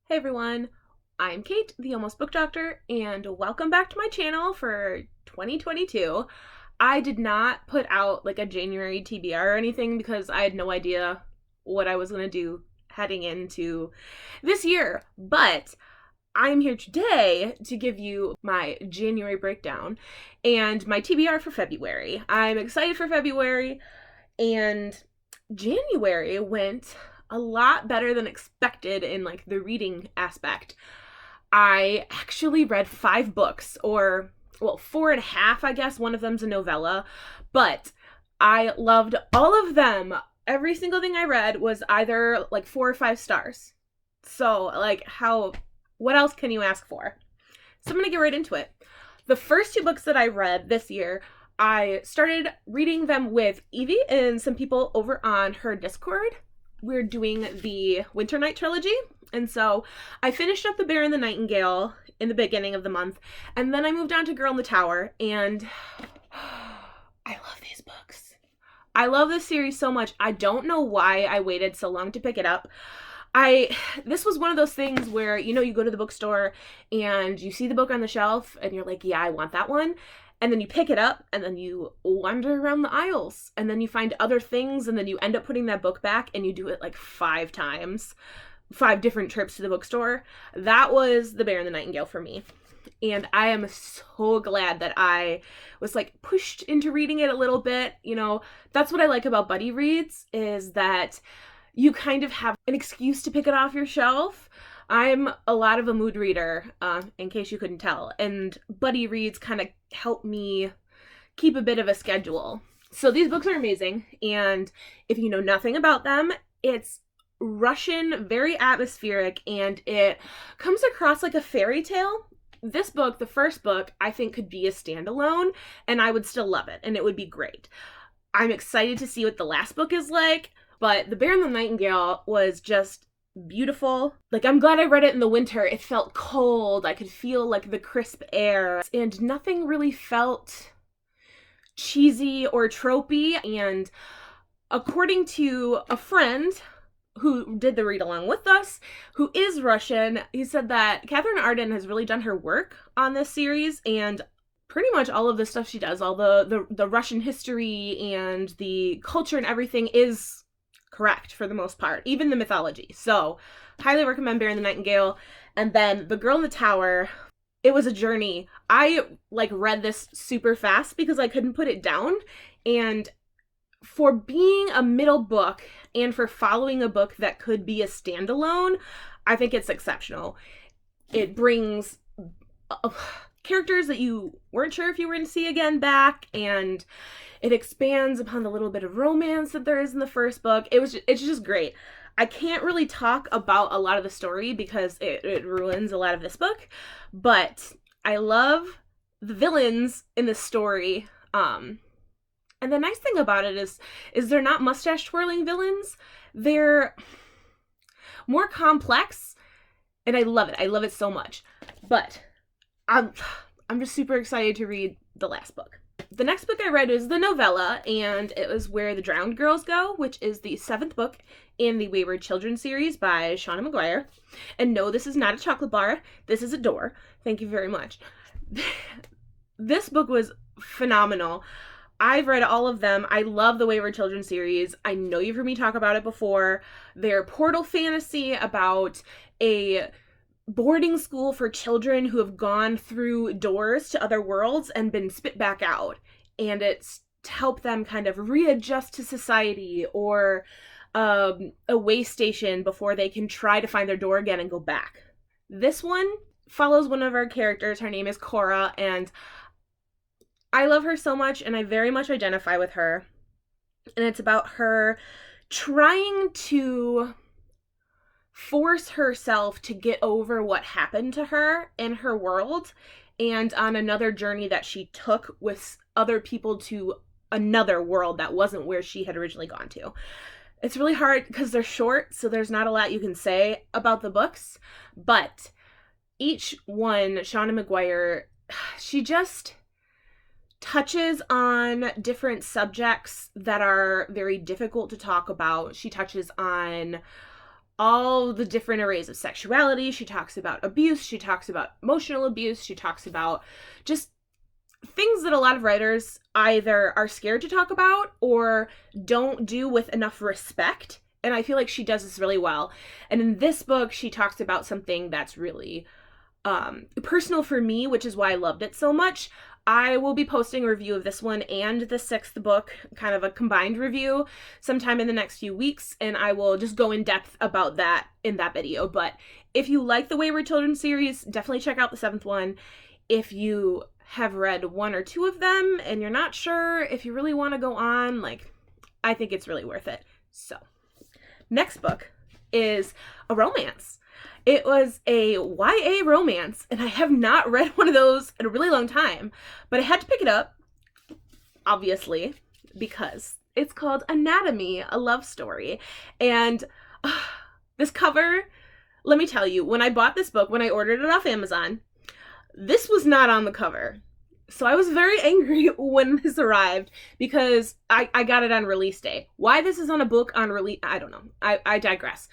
Hey everyone, I'm Kate, the Almost Book Doctor, and welcome back to my channel for 2022. I did not put out like a January TBR or anything because I had no idea what I was going to do heading into this year, but I'm here today to give you my January breakdown and my TBR for February. I'm excited for February, and January went a lot better than expected in like the reading aspect. I actually read 5 books, or well, 4.5, I guess. One of them's a novella, but I loved all of them. Every single thing I read was either like 4 or 5 stars. So, like, what else can you ask for? So I'm gonna get right into it. The first 2 books that I read this year, I started reading them with Evie and some people over on her Discord. We're doing the Winter Night Trilogy, and so I finished up The Bear and the Nightingale in the beginning of the month, and then I moved on to Girl in the Tower, and I love these books. I love this series so much. I don't know why I waited so long to pick it up. This was one of those things where, you go to the bookstore and you see the book on the shelf and you're like, yeah, I want that one. And then you pick it up and then you wander around the aisles and then you find other things and then you end up putting that book back and you do it like 5 times, 5 different trips to the bookstore. That was The Bear and the Nightingale for me. And I am so glad that I was like pushed into reading it a little bit. That's what I like about buddy reads, is that you kind of have an excuse to pick it off your shelf. I'm a lot of a mood reader, in case you couldn't tell, and buddy reads kind of help me keep a bit of a schedule. So these books are amazing, and if you know nothing about them, it's Russian, very atmospheric, and it comes across like a fairy tale. This book, the first book, I think could be a standalone, and I would still love it, and it would be great. I'm excited to see what the last book is like, but The Bear and the Nightingale was just beautiful. Like, I'm glad I read it in the winter. It felt cold. I could feel like the crisp air, and nothing really felt cheesy or tropey. And according to a friend who did the read along with us, who is Russian, he said that Katherine Arden has really done her work on this series, and pretty much all of the stuff she does, all the Russian history and the culture and everything is correct for the most part, even the mythology. So, highly recommend Bear and the Nightingale. And then The Girl in the Tower, it was a journey. I read this super fast because I couldn't put it down, and for being a middle book and for following a book that could be a standalone, I think it's exceptional. It brings characters that you weren't sure if you were going to see again back, and it expands upon the little bit of romance that there is in the first book. It's just great. I can't really talk about a lot of the story because it ruins a lot of this book, but I love the villains in this story. And the nice thing about it is they're not mustache twirling villains. They're more complex, and I love it. I love it so much. But I'm just super excited to read the last book. The next book I read is the novella, and it was Where the Drowned Girls Go, which is the 7th book in the Wayward Children series by Shauna McGuire. And no, this is not a chocolate bar. This is a door. Thank you very much. This book was phenomenal. I've read all of them. I love the Wayward Children series. I know you've heard me talk about it before. They're portal fantasy about a boarding school for children who have gone through doors to other worlds and been spit back out. And it's to help them kind of readjust to society, or a way station before they can try to find their door again and go back. This one follows one of our characters. Her name is Cora, and I love her so much, and I very much identify with her. And it's about her trying to force herself to get over what happened to her in her world, and on another journey that she took with other people to another world that wasn't where she had originally gone to. It's really hard because they're short, so there's not a lot you can say about the books, but each one, Shauna McGuire, she just touches on different subjects that are very difficult to talk about. She touches on all the different arrays of sexuality. She talks about abuse. She talks about emotional abuse. She talks about just things that a lot of writers either are scared to talk about or don't do with enough respect. And I feel like she does this really well. And in this book, she talks about something that's really personal for me, which is why I loved it so much. I will be posting a review of this one and the 6th book, kind of a combined review, sometime in the next few weeks, and I will just go in depth about that in that video. But if you like the Wayward Children series, definitely check out the 7th one. If you have read 1 or 2 of them and you're not sure if you really want to go on, like, I think it's really worth it. So, next book is a romance. It was a YA romance, and I have not read one of those in a really long time, but I had to pick it up, obviously, because it's called Anatomy, a Love Story. And this cover, let me tell you, when I bought this book, when I ordered it off Amazon, this was not on the cover. So I was very angry when this arrived because I got it on release day. Why this is on a book on release, I don't know. I digress.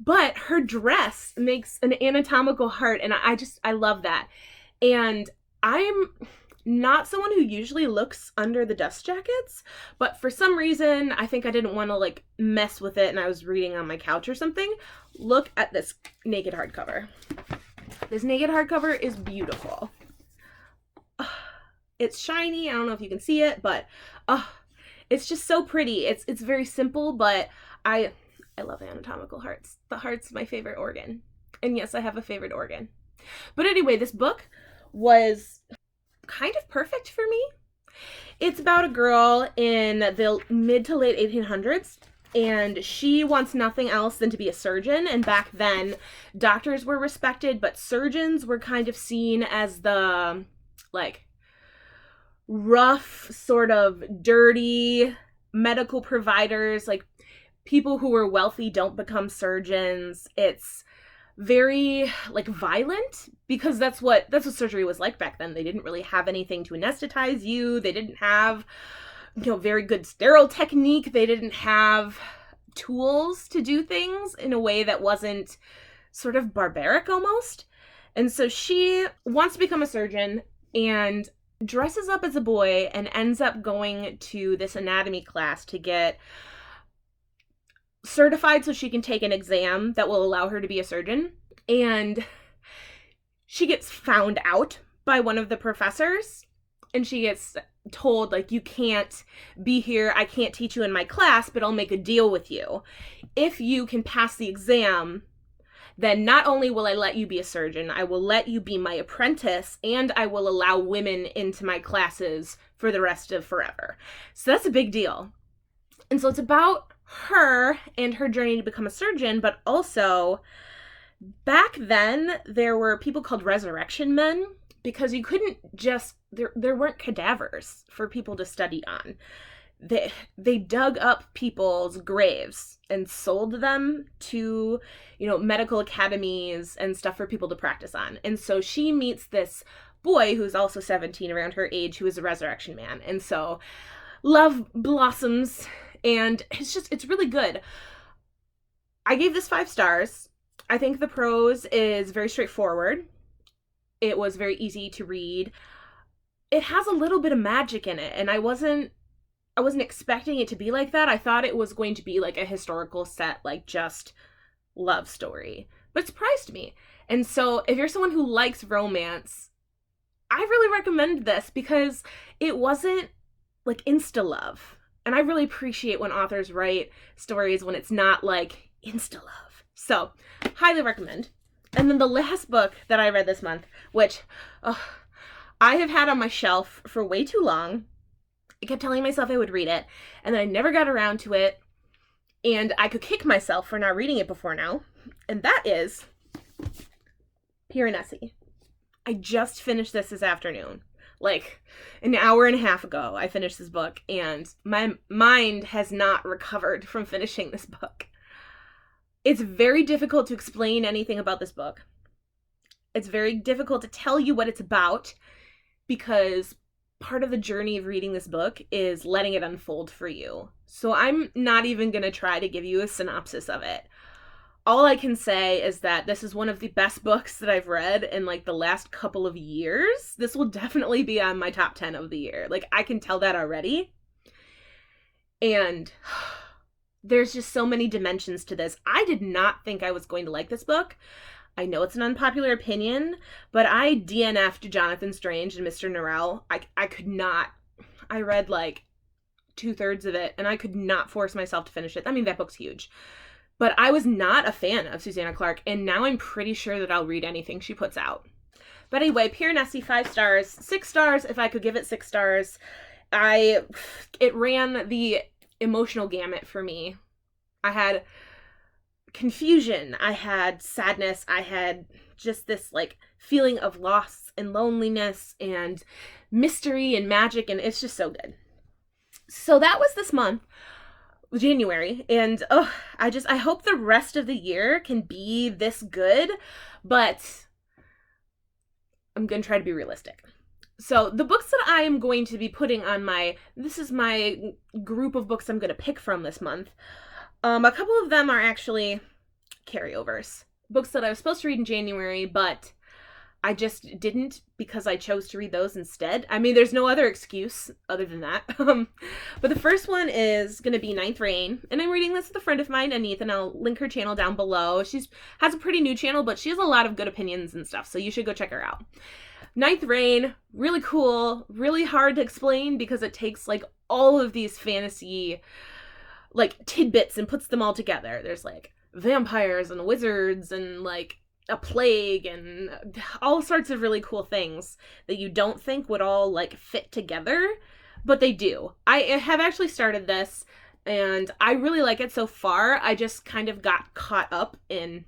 But her dress makes an anatomical heart, and I love that. And I'm not someone who usually looks under the dust jackets, but for some reason, I think I didn't want to like mess with it and I was reading on my couch or something. Look at this naked hardcover. This naked hardcover is beautiful. It's shiny. I don't know if you can see it, but it's just so pretty. It's very simple, but I love anatomical hearts. The heart's my favorite organ. And yes, I have a favorite organ. But anyway, this book was kind of perfect for me. It's about a girl in the mid to late 1800s, and she wants nothing else than to be a surgeon. And back then, doctors were respected, but surgeons were kind of seen as the, like, rough, sort of dirty medical providers. Like, people who are wealthy don't become surgeons. It's very, like, violent, because that's what surgery was like back then. They didn't really have anything to anesthetize you. They didn't have, very good sterile technique. They didn't have tools to do things in a way that wasn't sort of barbaric almost. And so she wants to become a surgeon and dresses up as a boy and ends up going to this anatomy class to get certified so she can take an exam that will allow her to be a surgeon. And she gets found out by one of the professors, and she gets told, like, you can't be here. I can't teach you in my class, but I'll make a deal with you. If you can pass the exam, then not only will I let you be a surgeon, I will let you be my apprentice, and I will allow women into my classes for the rest of forever. So that's a big deal. And so it's about her and her journey to become a surgeon, but also back then there were people called resurrection men, because you couldn't just, there weren't cadavers for people to study on. They dug up people's graves and sold them to, medical academies and stuff for people to practice on. And so she meets this boy who's also 17, around her age, who is a resurrection man. And so love blossoms, and it's really good. I gave this 5 stars. I think the prose is very straightforward. It was very easy to read. It has a little bit of magic in it, and I wasn't expecting it to be like that. I thought it was going to be like a historical set, like just love story, but it surprised me. And so if you're someone who likes romance, I really recommend this, because it wasn't like insta love. And I really appreciate when authors write stories when it's not like insta love. So highly recommend. And then the last book that I read this month, which I have had on my shelf for way too long. I kept telling myself I would read it, and then I never got around to it, and I could kick myself for not reading it before now, and that is Pier and Essie. I just finished this afternoon. Like an hour and a half ago, I finished this book, and my mind has not recovered from finishing this book. It's very difficult to explain anything about this book. It's very difficult to tell you what it's about, because part of the journey of reading this book is letting it unfold for you. So I'm not even going to try to give you a synopsis of it. all I can say is that this is one of the best books that I've read in like the last couple of years. This will definitely be on my top 10 of the year. Like, I can tell that already. And there's just so many dimensions to this. I did not think I was going to like this book. I know it's an unpopular opinion, but I DNF'd Jonathan Strange and Mr. Norrell. I could not. I read like 2/3 of it, and I could not force myself to finish it. I mean, that book's huge. But I was not a fan of Susanna Clarke, and now I'm pretty sure that I'll read anything she puts out. But anyway, Pier and Essie, 5 stars. 6 stars if I could give it 6 stars. It ran the emotional gamut for me. I had confusion, I had sadness, I had just this like feeling of loss and loneliness and mystery and magic, and it's just so good. So that was this month, January, and I hope the rest of the year can be this good, but I'm gonna try to be realistic. So the books that I am going to be putting on this is my group of books I'm going to pick from this month. A couple of them are actually carryovers. Books that I was supposed to read in January, but I just didn't because I chose to read those instead. I mean, there's no other excuse other than that. But the first one is going to be Ninth Reign, and I'm reading this with a friend of mine, Anith, and I'll link her channel down below. She has a pretty new channel, but she has a lot of good opinions and stuff, so you should go check her out. Ninth Reign, really cool, really hard to explain because it takes like all of these fantasy like tidbits and puts them all together. There's like vampires and wizards and like a plague and all sorts of really cool things that you don't think would all like fit together, but they do. I have actually started this and I really like it so far. I just kind of got caught up in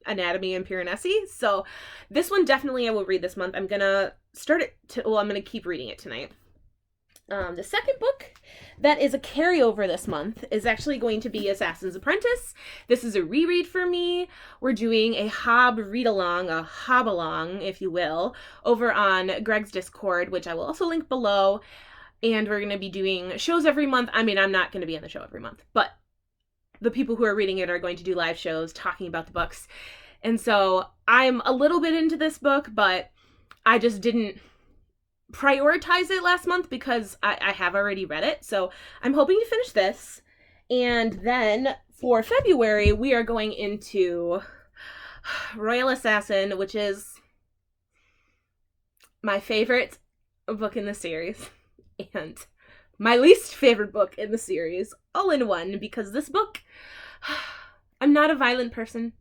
Anatomy and Piranesi. So this one definitely I will read this month. I'm gonna start it I'm gonna keep reading it tonight. The second book that is a carryover this month is actually going to be Assassin's Apprentice. This is a reread for me. We're doing a hob read-along, a hob-along, if you will, over on Greg's Discord, which I will also link below. And we're going to be doing shows every month. I mean, I'm not going to be on the show every month, but the people who are reading it are going to do live shows talking about the books. And so I'm a little bit into this book, but I just didn't prioritize it last month because I have already read it. So I'm hoping to finish this. And then for February, we are going into Royal Assassin, which is my favorite book in the series and my least favorite book in the series, all in one, because this book, I'm not a violent person,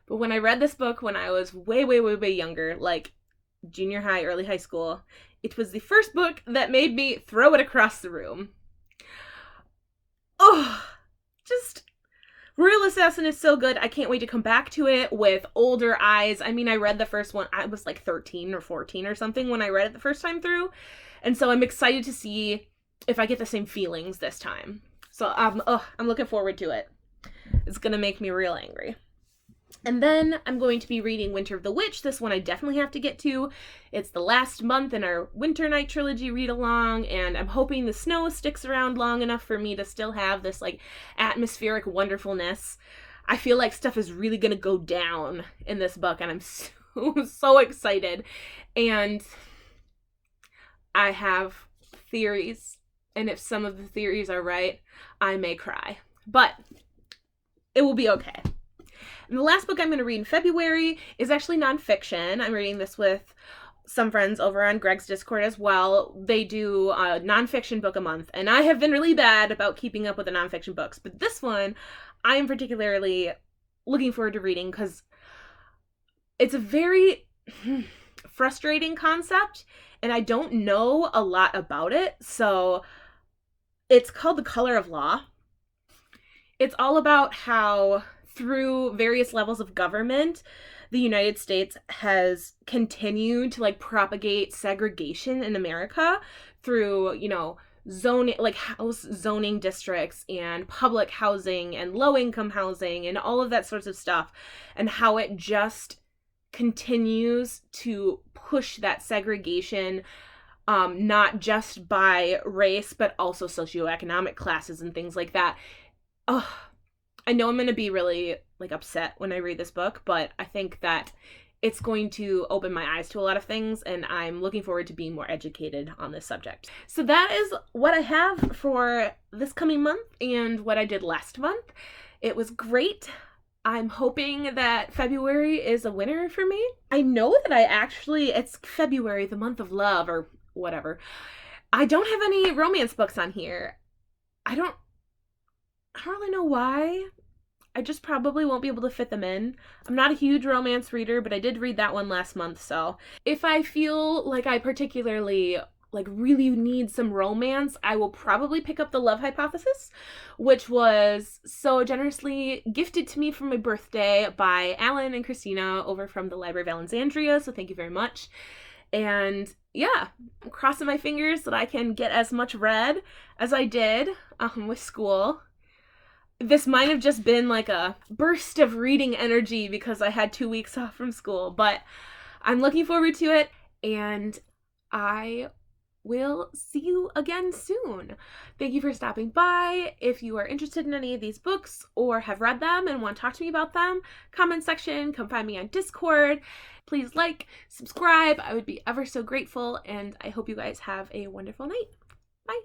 but when I read this book when I was way, way, way, way younger, like junior high, early high school, it was the first book that made me throw it across the room. Oh, just Royal Assassin is so good. I can't wait to come back to it with older eyes. I mean, I read the first one, I was like 13 or 14 or something when I read it the first time through. And so I'm excited to see if I get the same feelings this time. So I'm looking forward to it. It's going to make me real angry. And then I'm going to be reading Winter of the Witch. This one I definitely have to get to. It's the last month in our Winter Night Trilogy read-along, and I'm hoping the snow sticks around long enough for me to still have this, like, atmospheric wonderfulness. I feel like stuff is really going to go down in this book, and I'm so excited. And I have theories, and if some of the theories are right, I may cry. But it will be okay. And the last book I'm going to read in February is actually nonfiction. I'm reading this with some friends over on Greg's Discord as well. They do a nonfiction book a month, and I have been really bad about keeping up with the nonfiction books, but this one I am particularly looking forward to reading because it's a very frustrating concept, and I don't know a lot about it. So it's called The Color of Law. It's all about how through various levels of government, the United States has continued to like propagate segregation in America through, you know, zoning, like house zoning districts and public housing and low income housing and all of that sorts of stuff, and how it just continues to push that segregation, not just by race, but also socioeconomic classes and things like that. Oh, I know I'm going to be really like upset when I read this book, but I think that it's going to open my eyes to a lot of things, and I'm looking forward to being more educated on this subject. So that is what I have for this coming month and what I did last month. It was great. I'm hoping that February is a winner for me. I know that it's February, the month of love or whatever. I don't have any romance books on here. I don't really know why. I just probably won't be able to fit them in. I'm not a huge romance reader, but I did read that one last month, so if I feel like I particularly really need some romance, I will probably pick up The Love Hypothesis, which was so generously gifted to me for my birthday by Alan and Christina over from the Library of Alexandria, so thank you very much. And yeah, I'm crossing my fingers that I can get as much read as I did with school. This might have just been like a burst of reading energy because I had 2 weeks off from school, but I'm looking forward to it, and I will see you again soon. Thank you for stopping by. If you are interested in any of these books or have read them and want to talk to me about them, comment section, come find me on Discord. Please like, subscribe. I would be ever so grateful, and I hope you guys have a wonderful night. Bye.